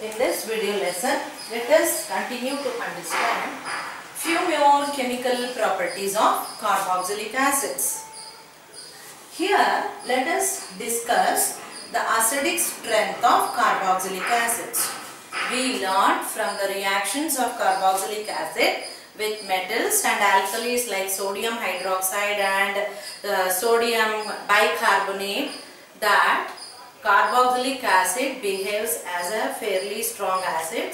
In this video lesson, let us continue to understand few more chemical properties of carboxylic acids. Here, let us discuss the acidic strength of carboxylic acids. We learned from the reactions of carboxylic acid with metals and alkalis like sodium hydroxide and sodium bicarbonate that carboxylic acid behaves as a fairly strong acid.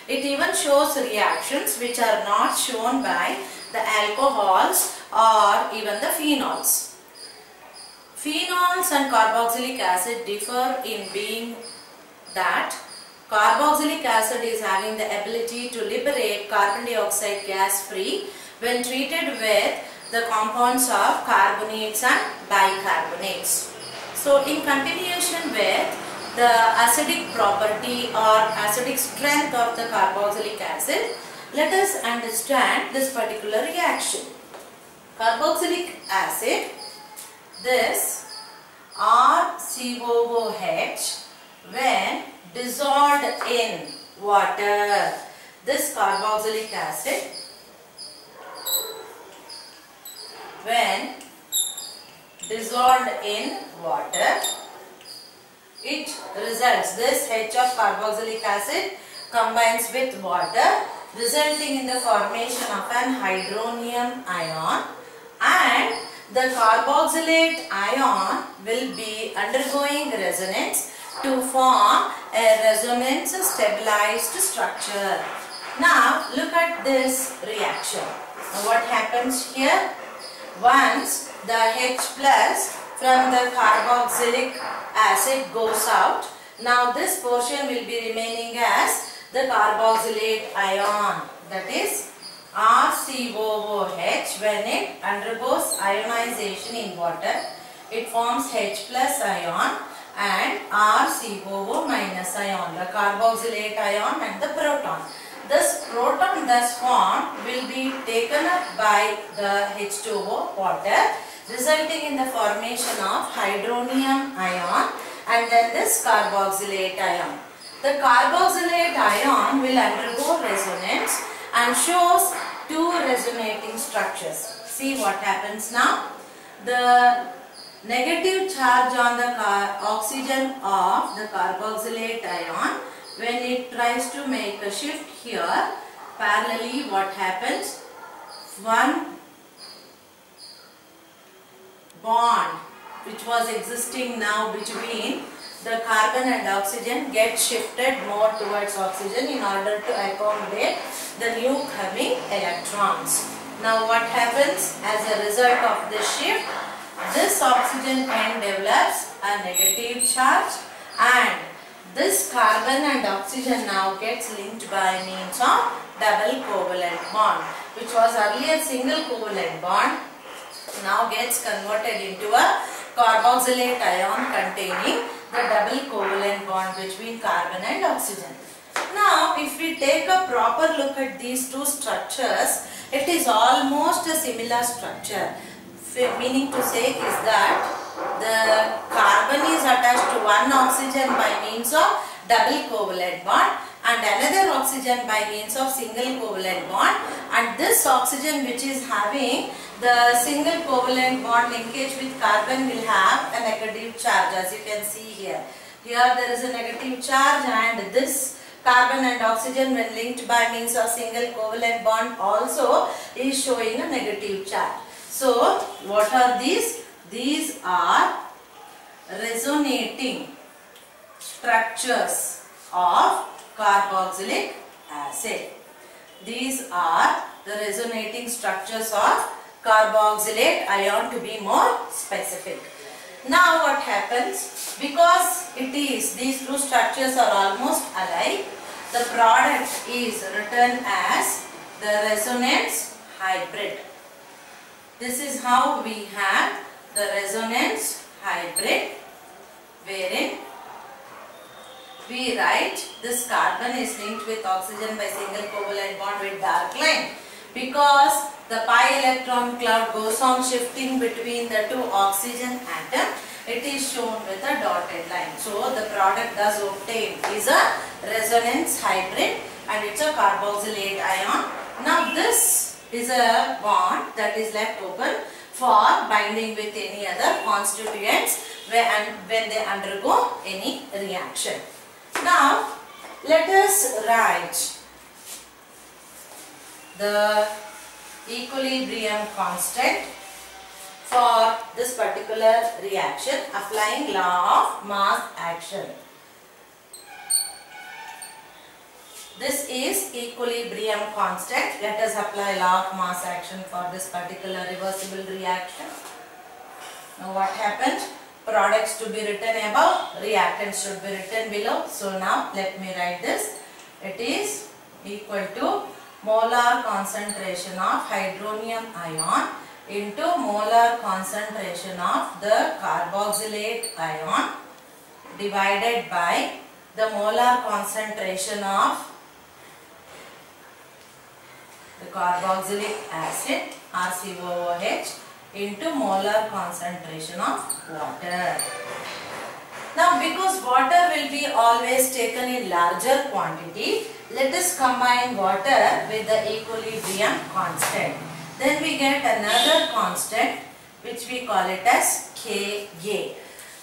It even shows reactions which are not shown by the alcohols or even the phenols. Phenols and carboxylic acid differ in being that carboxylic acid is having the ability to liberate carbon dioxide gas free when treated with the compounds of carbonates and bicarbonates. So in continuation with the acidic property or acidic strength of the carboxylic acid, let us understand this particular reaction. Carboxylic acid, this RCOOH, when dissolved in water, this carboxylic acid, when dissolved in water, it results, this H of carboxylic acid combines with water, resulting in the formation of an hydronium ion, and the carboxylate ion will be undergoing resonance to form a resonance stabilized structure. Now look at this reaction. Now what happens here? Once the H plus from the carboxylic acid goes out, now this portion will be remaining as the carboxylate ion, that is RCOOH. When it undergoes ionization in water, it forms H plus ion and RCOO minus ion, the carboxylate ion and the proton. This proton thus formed will be taken up by the H2O water, resulting in the formation of hydronium ion and then this carboxylate ion. The carboxylate ion will undergo resonance and shows two resonating structures. See what happens now. The negative charge on the oxygen of the carboxylate ion, when it tries to make a shift here, parallelly what happens? One bond which was existing now between the carbon and oxygen gets shifted more towards oxygen in order to accommodate the new coming electrons. Now what happens as a result of this shift? This oxygen end develops a negative charge and this carbon and oxygen now gets linked by means of double covalent bond, which was earlier single covalent bond, now gets converted into a carboxylate ion containing the double covalent bond between carbon and oxygen. Now if we take a proper look at these two structures, it is almost a similar structure. Meaning to say is that the carbon is attached to one oxygen by means of double covalent bond and another oxygen by means of single covalent bond, and this oxygen which is having the single covalent bond linkage with carbon will have a negative charge, as you can see here. Here there is a negative charge and this carbon and oxygen when linked by means of single covalent bond also is showing a negative charge. So what are these? These are resonating structures of carboxylic acid. These are the resonating structures of carboxylate ion, to be more specific. Now what happens? Because these two structures are almost alike, the product is written as the resonance hybrid. This is how we have the resonance hybrid, wherein we write this carbon is linked with oxygen by single covalent bond with dark line, because the pi electron cloud goes on shifting between the two oxygen atoms it is shown with a dotted line. So the product thus obtained is a resonance hybrid and it's a carboxylate ion. Now this is a bond that is left open for binding with any other constituents when they undergo any reaction. Now let us write the equilibrium constant for this particular reaction applying law of mass action. This is equilibrium constant. Let us apply law of mass action for this particular reversible reaction. Now what happened? Products to be written above, reactants should be written below. So now let me write this. It is equal to molar concentration of hydronium ion into molar concentration of the carboxylate ion divided by the molar concentration of the carboxylic acid RCOOH into molar concentration of water. Now because water will be always taken in larger quantity, let us combine water with the equilibrium constant. Then we get another constant which we call it as Ka.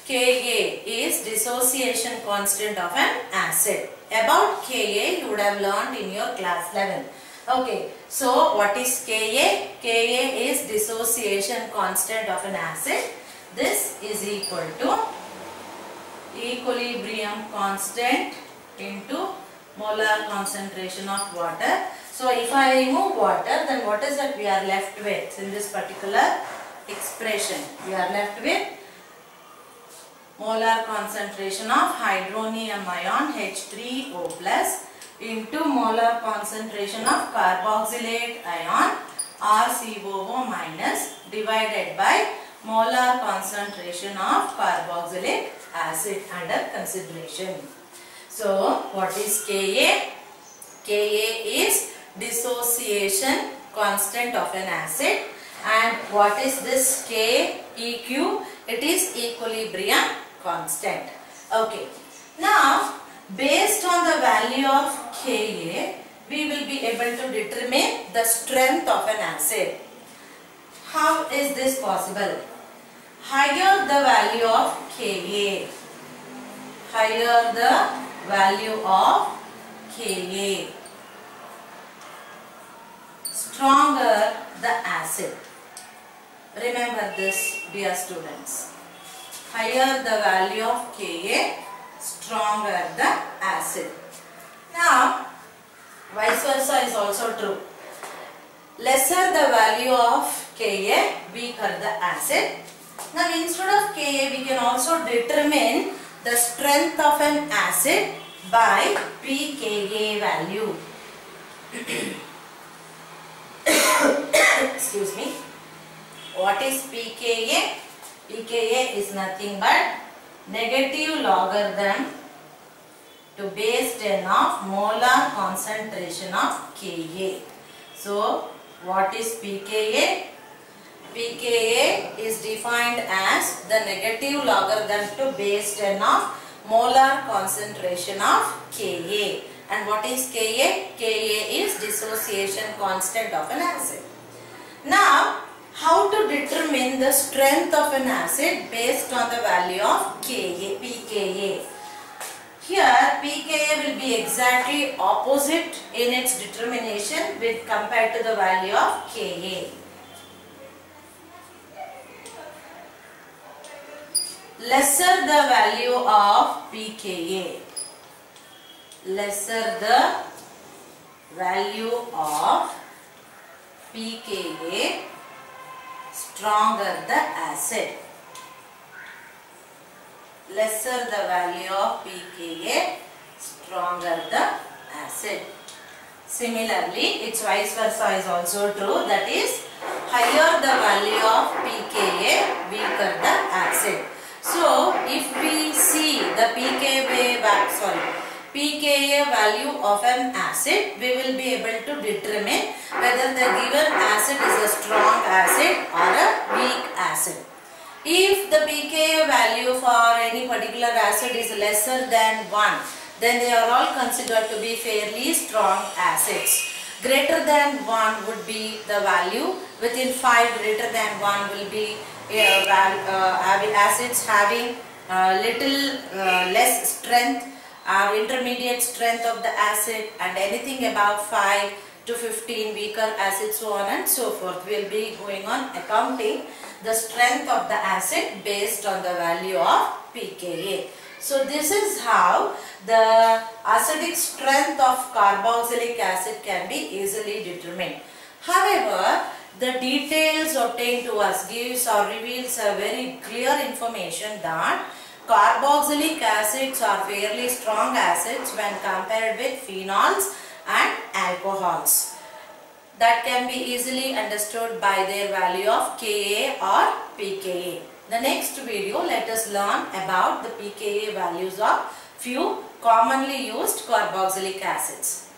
Ka is dissociation constant of an acid. About Ka you would have learned in your class 11. Okay, so what is Ka? Ka is dissociation constant of an acid. This is equal to equilibrium constant into molar concentration of water. So if I remove water, then what is that we are left with in this particular expression? We are left with molar concentration of hydronium ion H3O plus into molar concentration of carboxylate ion RCOO minus divided by molar concentration of carboxylic acid under consideration. So what is Ka? Ka is dissociation constant of an acid, and what is this Keq? It is equilibrium constant. Okay. Now based on the value of Ka, we will be able to determine the strength of an acid. How is this possible? Higher the value of Ka, higher the value of Ka, stronger the acid. Remember this, dear students. Higher the value of Ka, stronger the acid. Now vice versa is also true. Lesser the value of Ka, weaker the acid. Now instead of Ka, we can also determine the strength of an acid by pKa value. Excuse me. What is pKa? pKa is nothing but negative logarithm to base 10 of molar concentration of Ka. So what is pKa? pKa is defined as the negative logarithm to base 10 of molar concentration of Ka. And what is Ka? Ka is dissociation constant of an acid. Now, how to determine the strength of an acid based on the value of pKa? Here, pKa will be exactly opposite in its determination with compared to the value of Ka. Lesser the value of pKa, lesser the value of pKa, stronger the acid. Lesser the value of pKa, stronger the acid. Similarly, its vice versa is also true. That is, higher the value of pKa, weaker the acid. So, if we see the pKa value of an acid, we will be able to determine whether the given acid is a strong acid or a weak acid. If the pKa value for any particular acid is lesser than 1, then they are all considered to be fairly strong acids. Greater than 1 would be the value. Within 5, greater than 1 will be acids having little less strength or intermediate strength of the acid, and anything above 5 to 15 weaker acids, so on and so forth. We will be going on accounting the strength of the acid based on the value of pKa. So this is how the acidic strength of carboxylic acid can be easily determined. However, the details obtained to us gives or reveals a very clear information that carboxylic acids are fairly strong acids when compared with phenols and alcohols. That can be easily understood by their value of Ka or pKa. The next video, let us learn about the pKa values of few commonly used carboxylic acids.